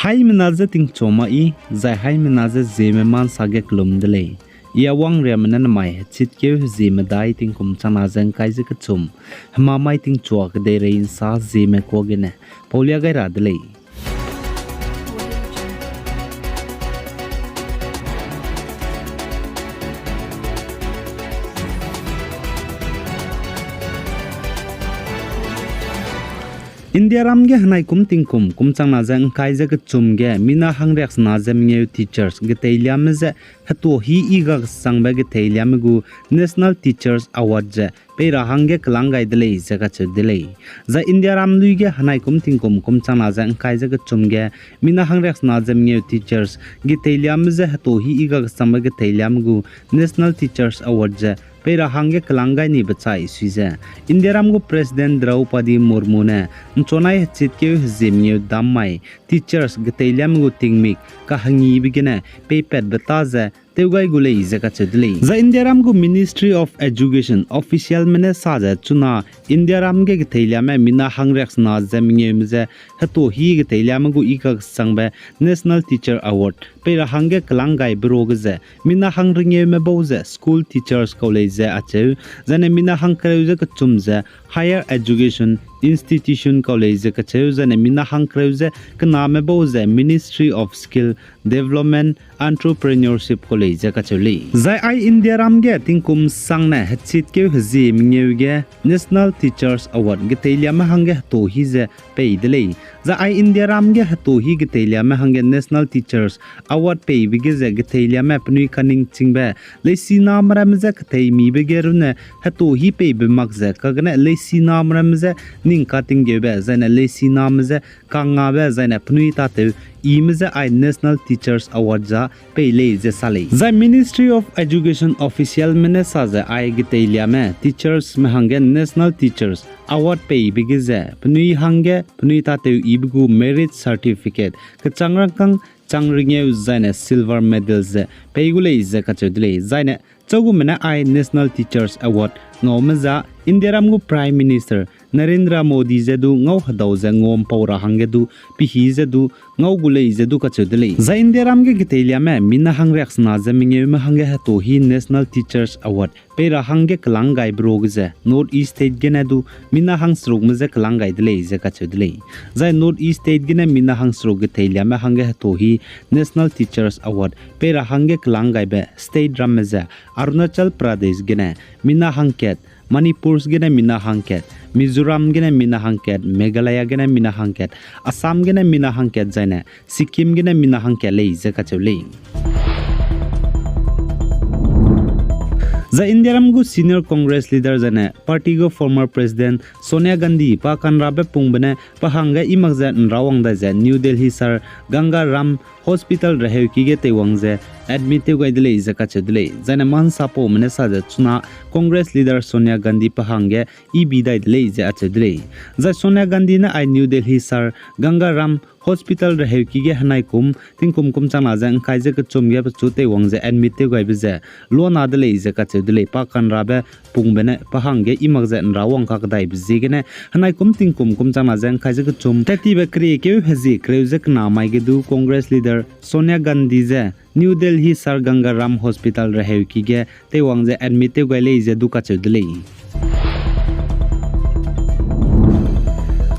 Hai menaze ting choma I zai hai menaze Zeme man sage klum dele ia wang remanan mai chit ke Zeme dai ting kum chana jang kai je kchum hma mai ting chwa ke de rein sa Zeme ko gene paulia gai ra dele India ram ge hanai kum chang na jang kai je chum ge mina hang rex na jam nge teachers ge teilia me je hato hi I ga sang ba ge teilia me gu national teachers award je pe ra hang ge klang gai dele je ga che dele za India ram lui ge hanai kum chang na jang kai je chum ge mina hang rex na jam nge teachers ge teilia me je hato hi ga sang ba ge teilia me gu national teachers award je Pera hange kalangai ni bachai suiza India ram go president Draupadi Murmu ne chonai chitke Zeme dammai teachers gatailam go tingmik ka hangi bigene pepet bataza teugai gulei zaka chedlei za India ram go Ministry of Education official mene saja chuna India ram ge gatailam mina hangrex na zemnge mze hato hi gatailam go ika sangba national teacher award pera hange kalangai broge mina hangringe me boze school teachers college ache zane mina hang kreuze ka chumze higher education institution college ka cheuze mina hang kreuze ka name boze Ministry of Skill Development Entrepreneurship college ka chuli zai ai India ram ge tingkum sangna hachit ke hzi mngeuge national teachers award ge teilia ma hange to hi je peidele za ai India ram ge to hi ge teilia ma hange national teachers award pe bige je ge teilia ma pnui kaning chingba leisi namram je ka thei mi be gerune hato hi pe be makze ka gna leisi namram je ning ka tingge be zana leisi nam je ka nga be zana pnui ta te imza I national teachers award za peile je sale za Ministry of Education official mene sa za ai ge teilia me teachers me hange national teachers award pe bigize pnui hange pnui ta te ibgu merit certificate ka changrang kang changringe zaina silver medals peigule je ka chodle zaina chogu mena I national teachers award ngomza India ramgu prime minister Narendra Modi zedu ngau hadau ze ngom paura hangedu pihi zedu ngau gulei zedu ka chodle za India ramge gitelia me mina hangrex na zeminge me hange hato hi national teachers award pera hange klangai brogze north east state genedu mina hang strog meze klangai dele je ka chodle za north east state gene mina hang strog gitelia me hange hato hi national teachers award pera hange klangai be state ram meze Arunachal Pradesh gene mina hangket Manipur gene mina hangket Mizoram gene mina hangket Meghalaya gene mina hangket Assam gene mina hangket zaina Sikkim gene mina hangket lei je ka chole The India ramgu senior Congress leader jane party go former president Sonia Gandhi pa kanrabe pungbane pa hanga imagza rawang da je New Delhi sir Ganga Ram hospital rahe ki ge tewangje admit te gaidle izaka chedle jane man sapo mane sa chuna Congress leader Sonia Gandhi pa hanga I bidai dle je achedle ja Sonia Gandhi na I New Delhi sir Ganga Ram hospital rahe ki ge hanai kum tingkum chana jang kai je ka chomge pa chute wangje admit te gaibe je lo na dle izaka chedle pa kanrabe pungbene pa hanga imagza rawang ka dai bizigene hanai kum tingkum chana jang kai je ka chom tati ba kre ke hazi kreuze na mai ge du Congress leader Sonia Gandhi je New Delhi Sir Ganga Ram Hospital rahe ki ge te wangje admit te gaile je du ka chedle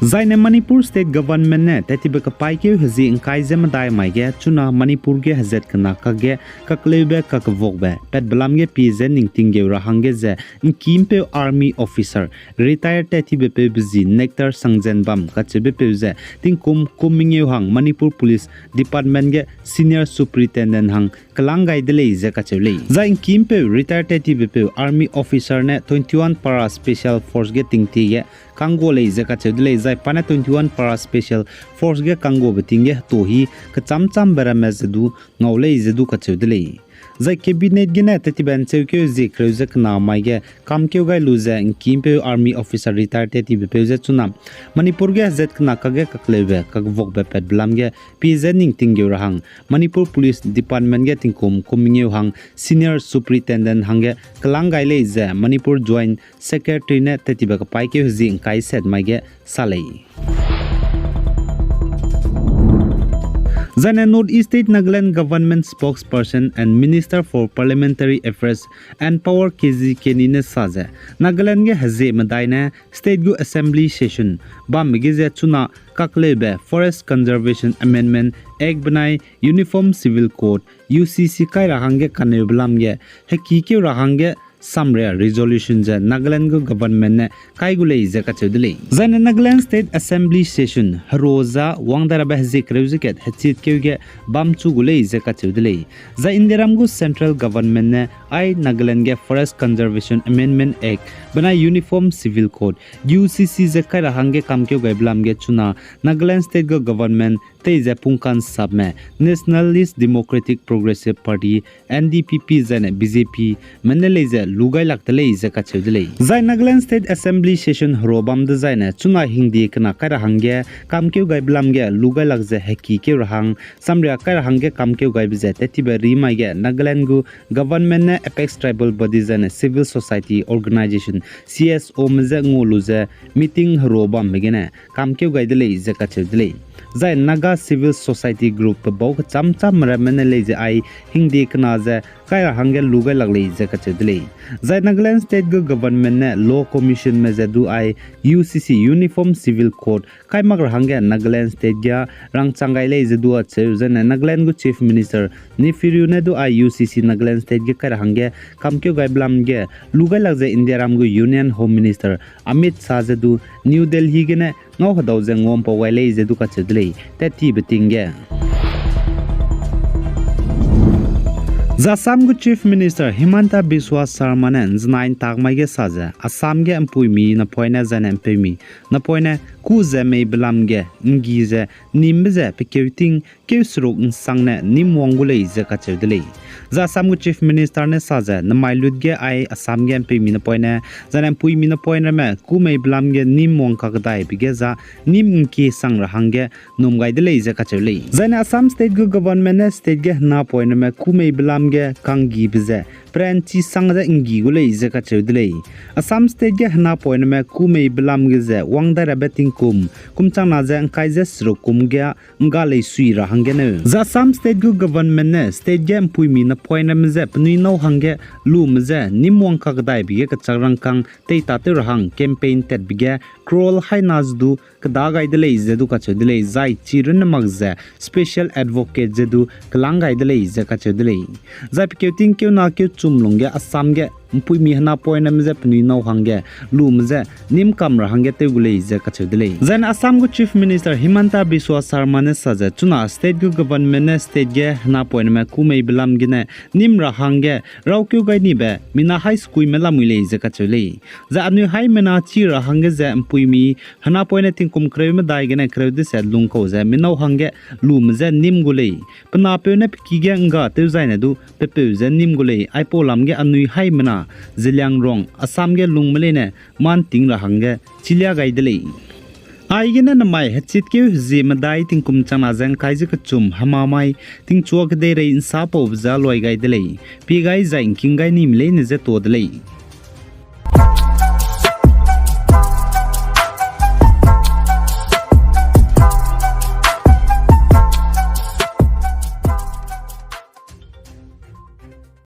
Zaine Manipur state government ne tatiba ka pai ke hazi inkai zema dai mai ge chuna Manipur ge hazet kana ka ge kaklebe ka vogbe pet blam ge pz ningting ge ra hange je kimpe army officer retired tatiba pe bzi nectar sangjen bam ka chebe pe je tingkum kuming hang Manipur police department ge senior superintendent hang kalangai dele je ka chele zain kimpe retired tatiba pe army officer ne 21 para special force ge tingti ge kango le je ka chedle zai pana 21 para special force ge kango betinge tohi ka chamcham baramaz du ngole zedu ka chedle zai cabinet gena tatiban cheuke je kreuze na maige kamkeu gai luza kimpe army officer retired tati bepeuze chuna Manipur ge zet na kage kaklebe kag vok be pet blam ge pizening tingeu rahang Manipur police department ge tingkum kumingeu hang senior superintendent hange kalangai le je Manipur joint secretary ne tati ba ka paike ji kai set maige salei Zane Northeast State Nagaland Government Spokesperson and Minister for Parliamentary Affairs and Power KZ Kenine Saze Nagaland ge Zeme daine State gu Assembly session bamgize chuna kaklebe Forest Conservation Amendment Act banai Uniform Civil Code UCC kai rahange kaneblam ge heki ke rahange Samre resolution ja Nagaland government ne kai gulei zaka chudlei zana Nagaland State Assembly session roza wangdara bahzi kreuziket hachit keuge bamchu gulei zaka chudlei za indiram gu central government ne ai Nagaland ge Forest Conservation Amendment Act bana Uniform Civil Code UCC je kai rahange kamkeu gaiblam ge chuna Nagaland State government tei je pungkan sabme Nationalist Democratic Progressive Party NDPP zane BJP manele je lugai laktale zaka chudlei zai Nagaland State Assembly session robam de zaina chuna hindi kana kara hangge kamkeu gaiblam ge lugai lakje heki ke rahang samria kara hangge kamkeu gaibje tetiba rima ge Nagaland gu government ne apex tribal bodies and civil society organization CSO mze ngoluze meeting robam begene kamkeu gaidele zaka chudlei zai Naga Civil Society Group bok cham ramene leje ai hindi kana je kaira hange lugai lagle je ka chedlei zai Nagaland State government ne law commission me je du ai UCC Uniform Civil Code kai mag hange Nagaland State ga rang changai le je du a che zane Nagaland gu chief minister ni firu ne du ai UCC Nagaland State ga kaira hange kamkyo gai blam ge lugai lagje India ram gu Union Home Minister Amit Shah je du New Delhi ge ne ngau hadaw je ngom po wai le je du ka chedlei teti betingge Assam gu Chief Minister Himanta Biswa Sarma ne znain tagmai ge saja Assam ge ampui mi na poina zan ampui mi na poina ku Zeme blam ge ngi je nimbe pekeuting keusrok sangne nimwangulei je ka chedlei Assam gu Chief Minister ne saja na mailut ge ai Assam ge ampui mi na poina zan ampui mi na poina me ku mei blam ge nimwang ka dai bige za nim ki sang rahangge numgai delei je ka chedlei zan Assam State gu government ne state ge na poina me ku mei blam ge kangi bize pranchi sangda ingi gulei je ka chedlei Assam State ge hna point me kumei blam ge je wangda rabeting kumchang na je kai je sro kum ge nga lei sui ra hange ne za Assam State gu government ne state ge pui mi na point me je pnui no hange lu me je nimwang ka dai bi ge charang kang tei ta te rahang campaign tet bi ge crawl hai naz du kada gai de lei je du ka chedlei zai chirun mag je special advocate je du klang gai de lei je ka chedlei zai pkeuting keu na keu chumlongge Assam ge mpui mi hna point am je pni no hange lum je nim kamra hange te gulei je ka chedlei zan Assam gu Chief Minister Himanta Biswa Sarma ne saja chuna state gu government ne state ge hna point me kumei blam gi ne nim ra hange raw keu gai ni be mina high school me lamui lei je ka chedlei za anu hai mena chi ra hange je mpui mi hna point ne tingkum kreu me dai ge ne kreu de se lung ko je minau hange lum je nim gulei pna pe ne ki ge nga te zai ne du pe pe je nim gulei ai po lam ge anu hai mena Zilyang rong Assam ge lungmele ne man ting ra hange chilia gaidelei aigena na mai hachit ke Zeme dai ting kum chana jang kai je chum hamamai ting chuak de re insa po za loi gaidelei pi gai zain king gai nim le ne je todlei